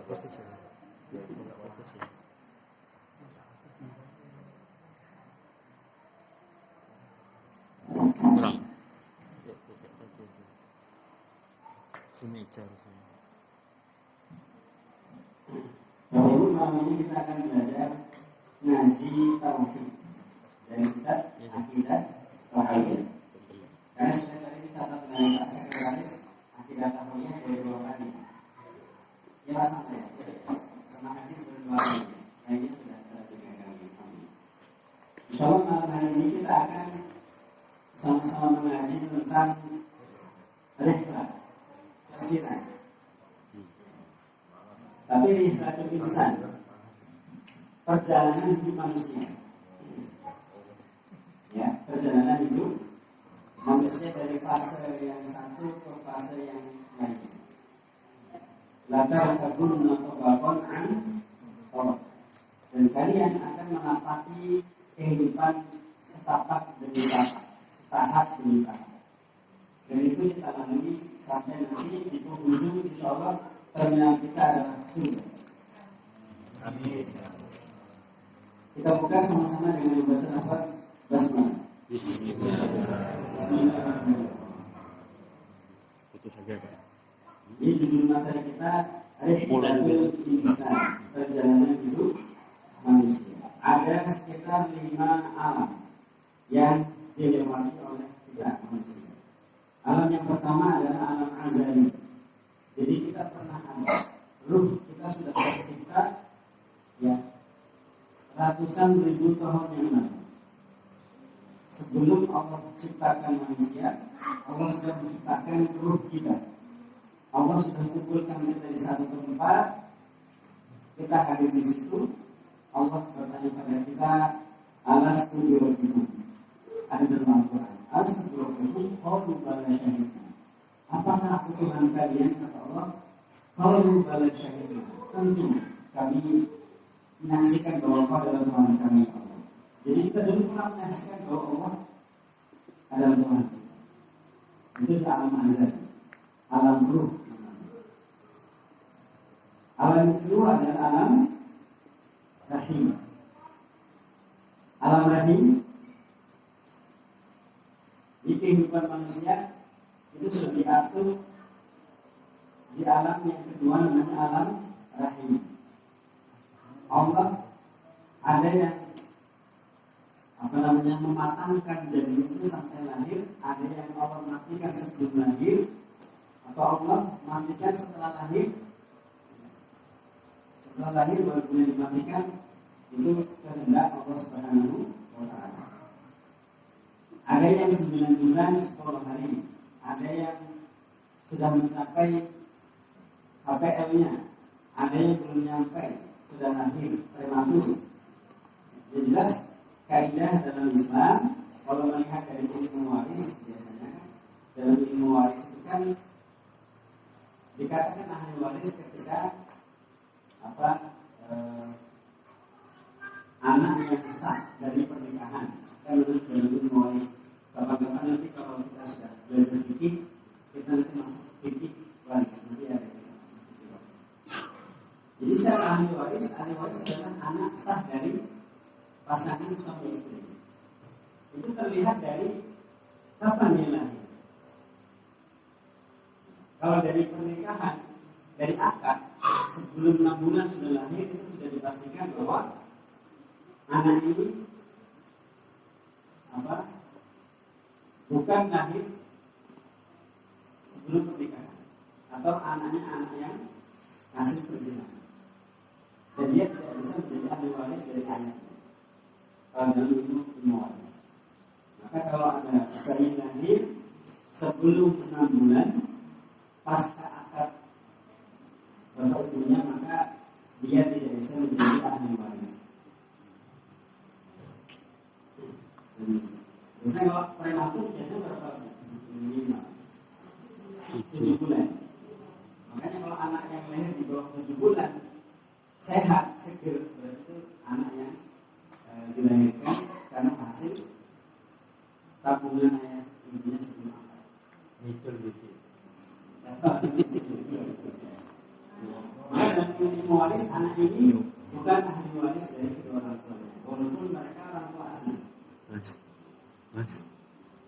Kurang. Semeja rasanya. Bapak Ibu, malam ini kita akan belajar ngaji tauhid dan kita akidah tauhid. Karena sudah tadi dicatat dengan Pak Sekretaris akidah tauhidnya dari 2 kali. Ya Pak sampai ya. Sama hadis baru 2 kali. Kayaknya sudah ada 3 kali. Insyaallah malam hari ini kita akan sama-sama mengaji tentang rihlah, pelesiran. Tapi rihlatul insan, perjalanan hidup manusia. Ya, perjalanan hidup manusia dari fase yang satu ke fase yang lain. Latar kabun atau babon an tolak. Dan kalian akan menapaki kehidupan setapak demi tapak, tahap demi tahap. Dan itu kita lalui sampai nanti di penghujung insyaallah terminal kita adalah surga. Amin. Kita buka sama-sama dengan membaca lafaz basmalah. Bismillahirrahmanirrahim. Itu saja Pak. Ini judul materi kita Rihlatul Insan, perjalanan hidup manusia. Ada sekitar 5 alam yang dilewati oleh kita manusia. Alam yang pertama adalah alam azali. Jadi kita pernah ada, ruh kita sudah tercipta ya ratusan ribu tahun yang lalu. Sebelum Allah menciptakan manusia, Allah sudah menciptakan ruh kita. Allah sudah kumpulkan kita di satu tempat, kita hadir di situ. Allah bertanya pada kita, alastu birabbikum. Ada dalam Al-Quran. Alastu birabbikum qalu bala syahidna. Apakah aku Tuhan kalian? Kata Allah, qalu bala syahidna. Tentu kami menyaksikan bahwa Kau adalah Tuhan kami, Allah. Jadi kita dulu pernah menyaksikan bahwa Allah adalah Tuhan. Itu alam azal, alam ruh. Alam kedua adalah alam rahim. Alam rahim di kehidupan manusia itu sudah diatur di alam yang kedua namanya alam rahim. Allah ada yang mematangkan janin itu sampai lahir, ada yang Allah matikan sebelum lahir, atau Allah matikan setelah lahir. Setelah lahir baru boleh dimatikan. Itu kehendak Allah Subhanahu wa Ta'ala. Ada yang 9 bulan 10 hari, ada yang sudah mencapai HPL-nya, ada yang belum nyampe, sudah lahir prematur. Yang jelas kaidah dalam Islam kalau melihat dari ilmu waris, biasanya dalam ilmu waris itu kan dikatakan ahli waris ketika anak yang sah dari pernikahan. Kan menurut dalam ilmu waris. Kapan-kapan nanti kalau kita sudah belajar fikih, kita nanti masuk fikih waris. Nanti ada kita masuk fikih waris. Jadi siapa ahli waris? Ahli waris adalah anak sah dari pasangan suami istri. Itu terlihat dari kapan dia lahir. Kalau dari pernikahan, dari akad, sebelum 6 bulan sudah lahir, itu sudah dipastikan bahwa anak ini bukan lahir sebelum pernikahan, atau anaknya anak yang hasil perzinahan, dan dia tidak bisa menjadi ahli waris dari anaknya. Kalau dalam ilmu waris, maka kalau ada bayi lahir sebelum 6 bulan pasca akad bapak ibunya, maka dia tidak bisa menjadi ahli waris. Biasanya kalau prematur biasanya berapa? 7 bulan. Makanya kalau anak yang lahir di bawah 7 bulan sehat, seger, berarti itu anak yang dilahirkan karena hasil tabungan ayah ibunya sebelum akad. Itu gitu. Maka dalam ilmu waris dari kedua orang tuanya, walaupun mereka orang tua asli. Mas.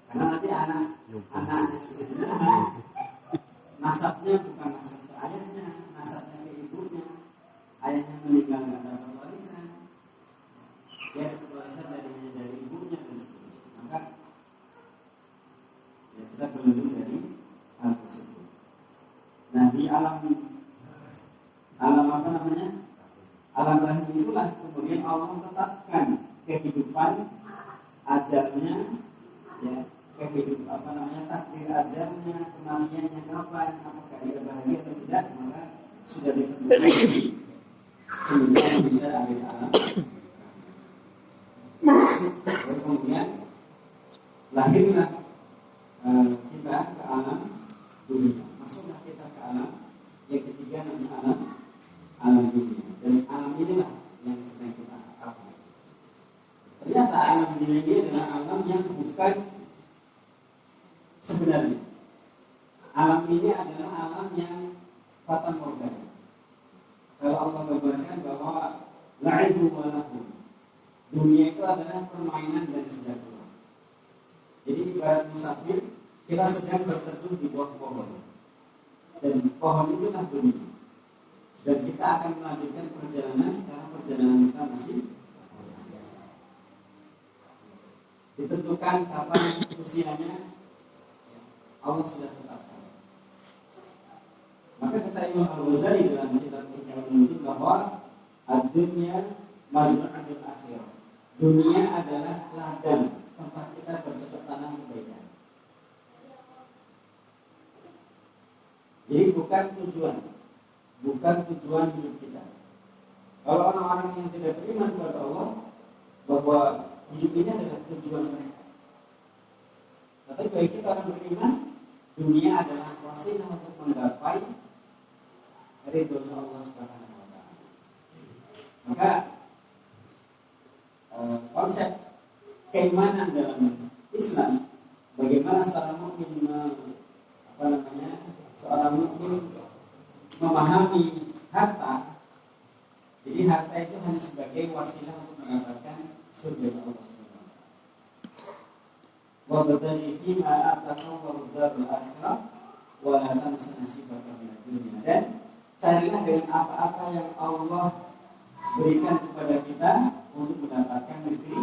Karena nanti anak nasabnya bukan nasab ke ayahnya, nasabnya ke ibunya. Ayahnya meninggal nggak dapat warisan, dia dapat warisan dari ibunya dan seterusnya. Maka ya kita berlindung dari hal tersebut. Nah di alam apa namanya? Alam rahim itulah kemudian Allah tetapkan kehidupan ajalnya, ya kehidupan apa namanya takdir ajalnya, kematiannya kapan, apakah dia bahagia atau tidak, maka sudah ditentukan di semenjak manusia akhir alam. Lalu kemudian lahirlah kita ke alam dunia, masuklah kita ke alam yang ketiga namanya alam dunia, dan alam inilah yang sedang kita alami. Ternyata alam dunia ini adalah alam yang bukan sebenarnya. Alam ini adalah alam yang fata morgana. Kalau Allah gambarkan bahwa la'ibu wa lahu, dunia itu adalah permainan dan sejahtera. Jadi ibarat musafir, kita sedang berteduh di bawah pohon, dan pohon itulah dunia. Dan kita akan melanjutkan perjalanan karena perjalanan kita masih ditentukan kapan usianya, Allah sudah tetapkan. Maka kata Imam Al-Ghazali dalam kitab Ihya Ulumuddin bahwa ad-dunya mazra'atul akhirah. Dunia adalah ladang tempat kita bercocok tanam kebaikan. Jadi bukan tujuan hidup kita. Kalau orang-orang yang tidak beriman kepada Allah bahwa hidup ini adalah tujuan mereka. Tapi bagi kita orang beriman, dunia adalah wasilah untuk menggapai ridho Allah Subhanahu wa taala. Maka konsep keimanan dalam Islam, bagaimana seorang mukmin memahami harta. Jadi harta itu hanya sebagai wasilah untuk mendapatkan surga Allah Subhanahu wa taala. Wa badani fima ataqawwa darul akhirah wa la tansa nasibaka minad dunya. Dan carilah dengan apa-apa yang Allah berikan kepada kita untuk mendapatkan negeri.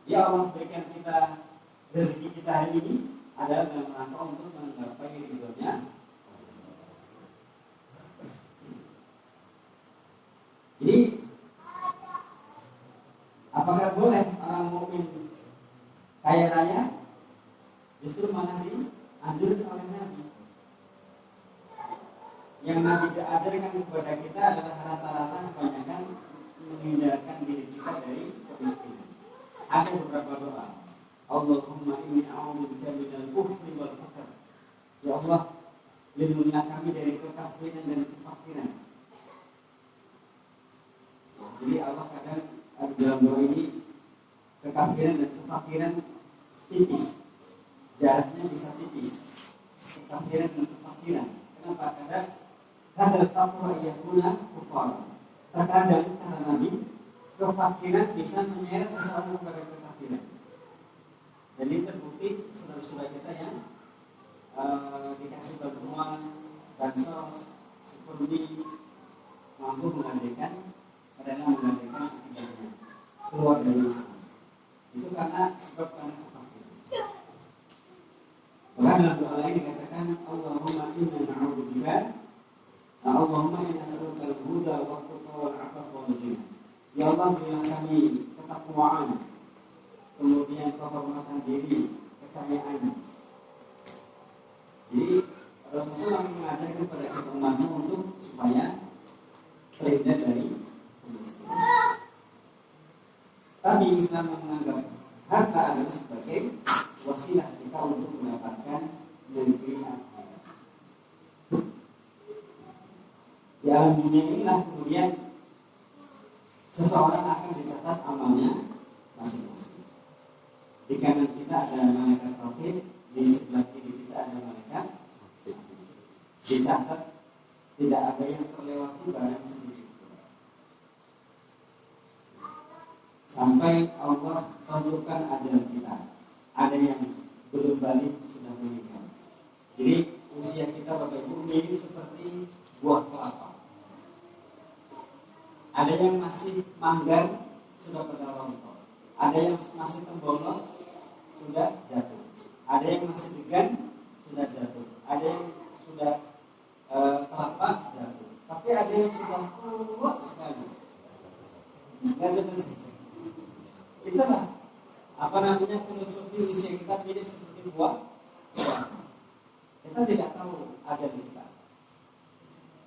Ya Allah berikan kita rezeki kita hari ini adalah dalam rangka untuk menggapai ridhonya. Jadi apakah boleh orang mukmin kaya raya? Justru malah dianjurkan oleh Nabi. Yang Nabi ajarkan kepada kita adalah rata-rata kebanyakan menghindarkan diri kita dari kemiskinan. Ada beberapa doa. Allahumma inni a'udzubika minal kufri wal faqr. Ya Allah, lindungilah kami dari kekafiran dan kefakiran. Jadi Allah kadang dalam doa ini kekafiran dan kefakiran tipis, jaraknya bisa tipis. Kekafiran dan kefakiran. Kenapa? Kadang fakir yakuna kufar. Terkadang kata Nabi, kefakiran bisa menyeret seseorang kepada kekafiran. Jadi terbukti saudara-saudara kita yang dikasih bantuan, bansos, seperti mampu menggantikan akidahnya keluar dari Islam. Itu karena kefakiran. Bahkan dalam doa lain dikatakan Allahumma inna na'udzubika, Allahumma inna nas'aluka al-huda wa tuqa wal 'afafa wal ghina. Ya Allah, berilah kami ketakwaan, kemudian kehormatan diri, kekayaan. Jadi Rasulullah mengajarkan kepada kita umatnya untuk supaya terhindar dari kemiskinan. Tapi Islam menganggap harta adalah sebagai wasilah kita untuk mendapatkan negeri akhirat. Di alam dunia inilah kemudian seseorang akan dicatat amalnya masing-masing. Di kanan kita ada malaikat tauhid, di sebelah kiri kita ada malaikat. Dicatat tidak ada yang terlewati barang sedikit. sampai Allah tentukan ajal kita. Ada yang belum balik sudah meninggal. Jadi usia kita Bapak Ibu mirip seperti buah kelapa. Ada yang masih manggar sudah pada rontok. Ada yang masih tembolong sudah jatuh. Ada yang masih degan sudah jatuh. Ada yang sudah kelapa jatuh. Tapi ada yang sudah tua sekali. Nggak seperti itu. Itulah apa namanya filosofi usia kita mirip seperti buah. Kita tidak tahu ajal kita.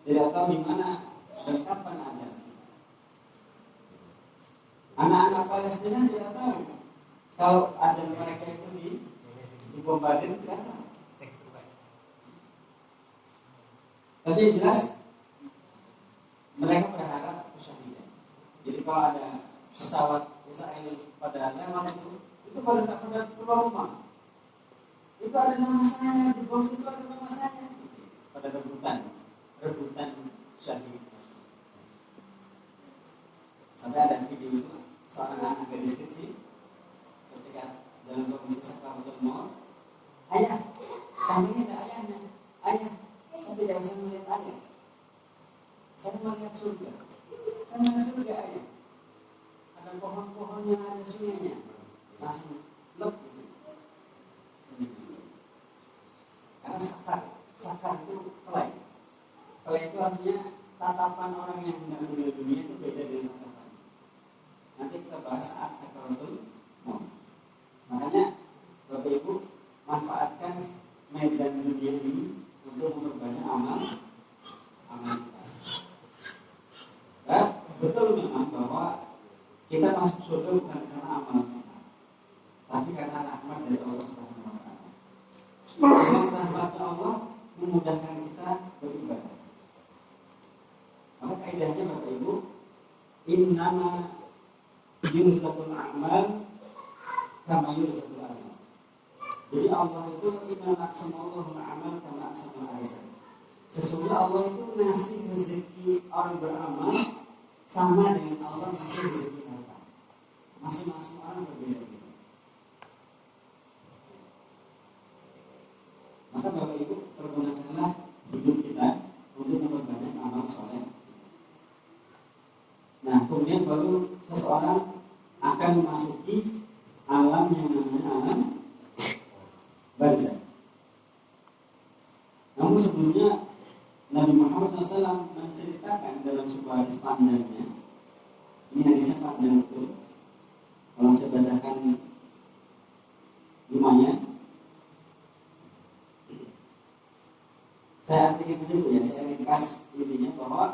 Tidak tahu di mana dan kapan ajal. Anak-anak Palestina tidak tahu kalau ajal mereka itu dibombardir, tidak tahu. Tapi yang jelas mereka berharap kesyahidan. Jadi kalau ada pesawat Israel pada lewat itu pada tak pada keluar rumah. Itu ada nama saya, di bawah itu ada nama saya. Pada rebutan syahid. Sampai ada video itu seorang anak gadis kecil ketika dalam kondisi sakaratul maut, ayah, sampingnya ada ayahnya. Ayah, saya tidak bisa melihat ayah. Saya melihat surga. Saya melihat surga ayah. Ada pohon-pohon yang ada sungainya. Langsung lep gitu. Karena sakar itu kelai. Kelai itu artinya tatapan orang yang hendak meninggal dunia itu beda dengan tatapan. Nanti kita bahas saat sakaratul maut. Makanya Bapak Ibu manfaatkan medan dunia ini untuk memperbanyak amal kita. Betul memang bahwa kita masuk surga bukan karena amal kita, tapi karena rahmat dari Allah Subhanahu wa taala. Dengan rahmatnya Allah memudahkan kita beribadah. Maka kaidahnya Bapak Ibu, innama yurzatul a'mal kama yurzatul arzaq. Jadi Allah itu inna aqsamallahu al-amal kama aqsamal arzaq. Sesungguhnya Allah itu ngasih rezeki orang beramal sama dengan Allah ngasih rezeki harta. Masing-masing orang berbeda-beda. Maka Bapak Ibu pergunakanlah hidup kita untuk memperbanyak amal soleh. Nah, kemudian baru seseorang akan memasuki alam yang namanya alam barzakh. Namun sebelumnya Nabi Muhammad SAW menceritakan dalam sebuah hadis panjangnya. Ini hadisnya panjang betul. Kalau saya bacakan lumayan. Saya artikan dulu ya, saya ringkas intinya bahwa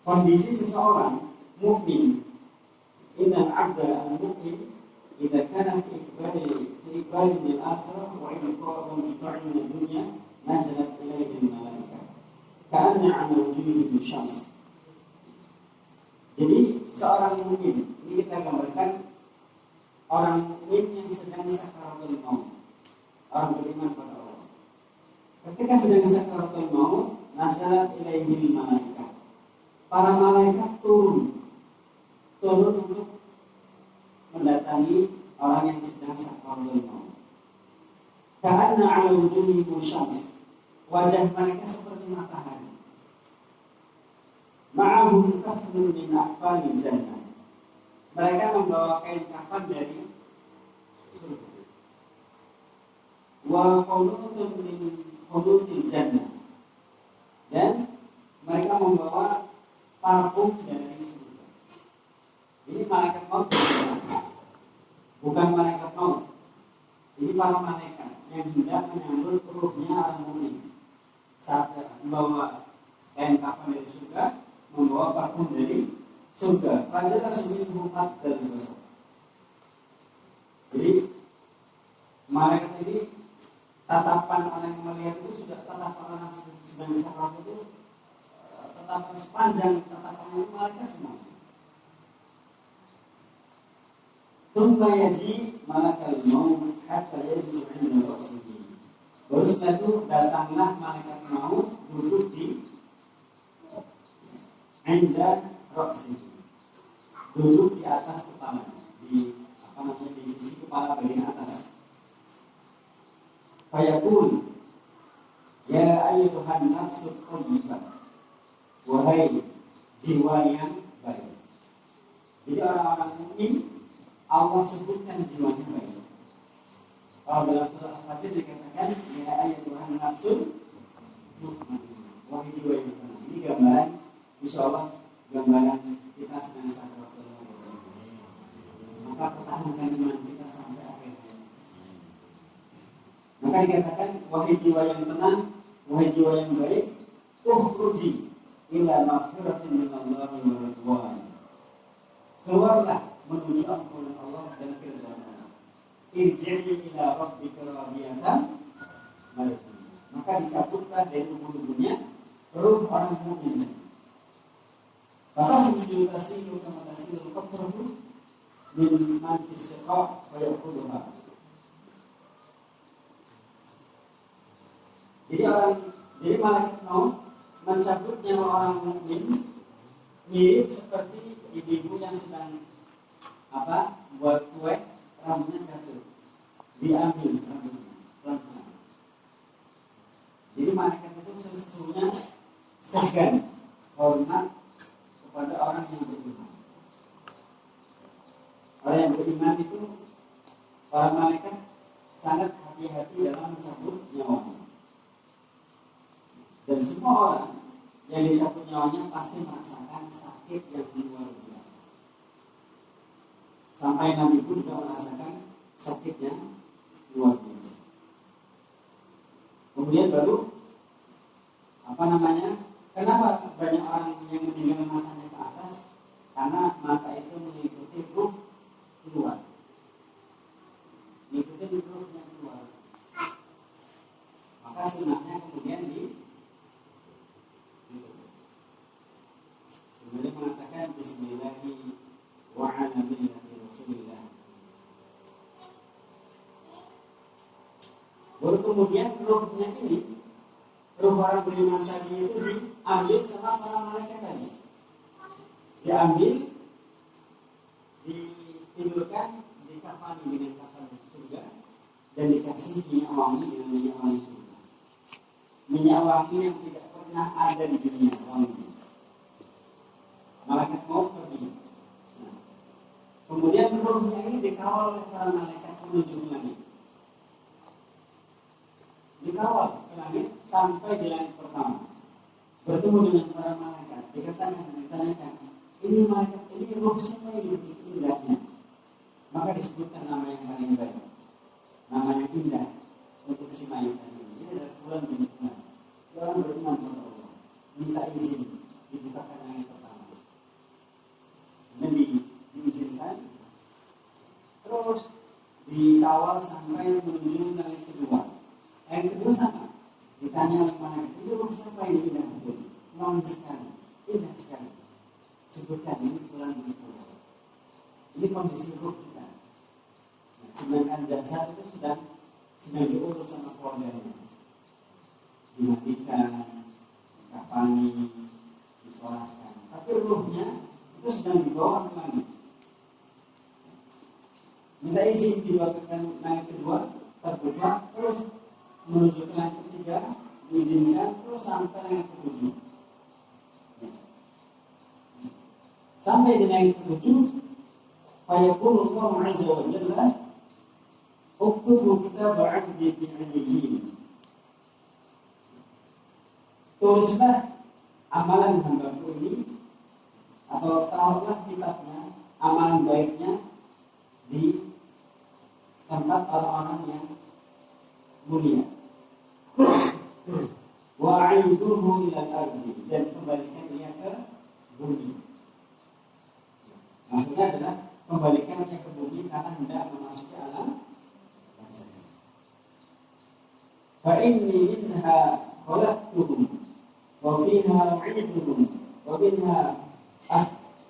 kondisi seseorang mukmin, innal 'abda al-mu'min idza kana fi iqbal min al-akhirah wa iqbal min ad-dunya nazalat ilaihi al-malaikah ka'anna 'ala wujuhihim syams. Jadi seorang mukmin, ini kita gambarkan orang mukmin yang sedang sakaratul maut, orang beriman pada Allah. Ketika sedang sakaratul maut, nazalat ilaihi al-malaikah. Para malaikat turun untuk mendatangi orang yang sedang sakaratul maut. Ka'anna 'ala wujuhihim syams. Wajah mereka seperti matahari. Ma'ahum kafnun min aqfalil jannah. Mereka membawa kain kafan dari surga. Wa qulutun min qulutil jannah. Dan mereka membawa parfum dari surga. Ini malaikat maut, bukan malaikat maut. Ini para malaikat yang hendak menyambut ruhnya orang mukmin. Saat membawa kain kafan dari surga, membawa parfum dari surga. Fajalah suminhum haddal basar. Jadi malaikat ini tatapan orang yang melihat itu sudah tatapan orang sedang sakaratul itu tatapan sepanjang tatapan itu malaikat semua. Tsumma yaji malakal maut hatta yajzu 'inda ra'sihi. Baru setelah itu datanglah malaikat maut duduk di 'inda ra'sihi, duduk di atas kepala, di di sisi kepala bagian atas. Fayaqul, ya ayyuhan nafsul thayyibah, wahai jiwa yang baik. Jadi orang-orang mukmin Allah sebutkan jiwanya baik. Kalau dalam surah Al-Fajr dikatakan ya ayyuhan nafsul mutmainnah, wahai jiwa yang tenang. Ini gambaran, insyaallah gambaran kita sedang sadar. Maka pertahankan iman kita sampai akhir hayat. Maka dikatakan wahai jiwa yang tenang, wahai jiwa yang baik, ukhruji ila maghfiratin min Allah wa ridwan. Keluarlah menuju ampunan Allah dan keridhaan Allah. Irji'i ila rabbika radiyatan mariyah. Maka dicabutlah dari tubuhnya ruh orang mukmin. Maka menuju tasilu kama tasilu qatrahu min manfis siqa wa yaquduha. Jadi malaikat maut mencabut nyawa orang mukmin mirip seperti ibu-ibu yang sedang buat kue, rambutnya jatuh, diambil rambutnya pelan-pelan. Jadi malaikat itu sesungguhnya segan hormat kepada orang yang beriman. Orang yang beriman itu, para malaikat sangat hati-hati dalam mencabut nyawanya. Dan semua orang yang dicabut nyawanya pasti merasakan sakit yang luar biasa. Sampai Nabi pun juga merasakan sakit yang luar biasa. Kemudian baru kenapa banyak orang yang meninggal matanya ke atas? Karena mata itu mengikuti ruh keluar, mengikuti ruhnya keluar. Maka sunahnya kemudian sebenarnya mengatakan Bismillahirrahmanirrahim wa ala millati Rasulillah. Baru kemudian ruhnya ini, ruh orang beriman tadi itu diambil sama para malaikat tadi. Diambil, ditidurkan, dikafani dengan kafan surga, dan dikasih minyak wangi dengan minyak wangi surga. Minyak wangi yang tidak pernah ada di dunia wangi. Malaikat mau pergi. Nah, kemudian ruhnya ini dikawal oleh para malaikat menuju ke langit. Dikawal ke langit sampai di langit pertama. Bertemu dengan para malaikat. Ditanyakan, ini malaikat ini ruh siapa yang begitu indahnya? Maka disebutkan nama yang paling baik, nama yang indah untuk si mayat ini. Ini adalah bulan beriman. Orang beriman kepada Allah, minta izin dibukakan langit pertama. Kemudian diizinkan, terus dikawal sampai menuju langit kedua. Yang kedua sama, ditanya oleh malaikat, ini ruh siapa yang indah betul? Wangi sekali, indah sekali. Sebutkan ini bulan beriman. Ini kondisi ruh kita. Nah, sedangkan jasad itu sedang diurus sama keluarganya, dimatikan, dikafani, disolatkan. Tapi ruhnya itu sedang dibawa ke langit. Minta izin dibawakan langit kedua, terbuka, terus menuju ke langit ketiga, diizinkan terus sampai langit ketujuh. Sampai di langit ketujuh, fayaqulu Allah Azza wa Jalla, uktubu kitab 'abdi fi 'iliyyin. Tulislah amalan hambaku ini, atau taruhlah kitabnya, amalan baiknya di tempat orang-orang yang mulia. Wa'iduhu ila al-ardi, dan kembalikan dia ke bumi. Maksudnya adalah kembalikannya ke bumi karena hendak memasuki alam barzakh. Fa inni minha khalaqtuhum wa fiha u'iduhum wa minha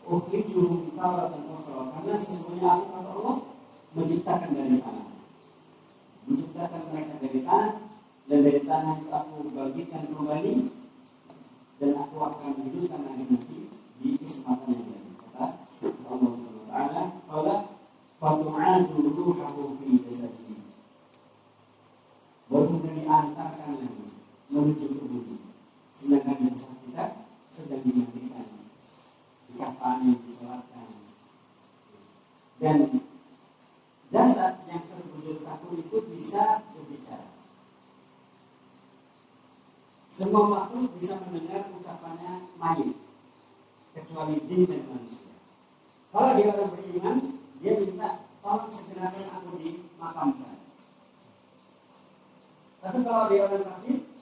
ukhrijuhum taratan ukhra. Karena sesungguhnya aku kata Allah menciptakan dari tanah. Menciptakan mereka dari tanah, dan dari tanah itu aku bagikan kembali, dan aku akan hidupkan lagi nanti di kesempatan yang lain. Kata Allah. sedang dimandikan, dikafani, disolatkan. Dan jasad yang terbujur kaku itu bisa berbicara. Semua makhluk bisa mendengar ucapannya mayit, kecuali jin dan manusia. Kalau dia orang beriman, dia minta tolong segerakan aku dimakamkan. Tapi kalau dia orang kafir,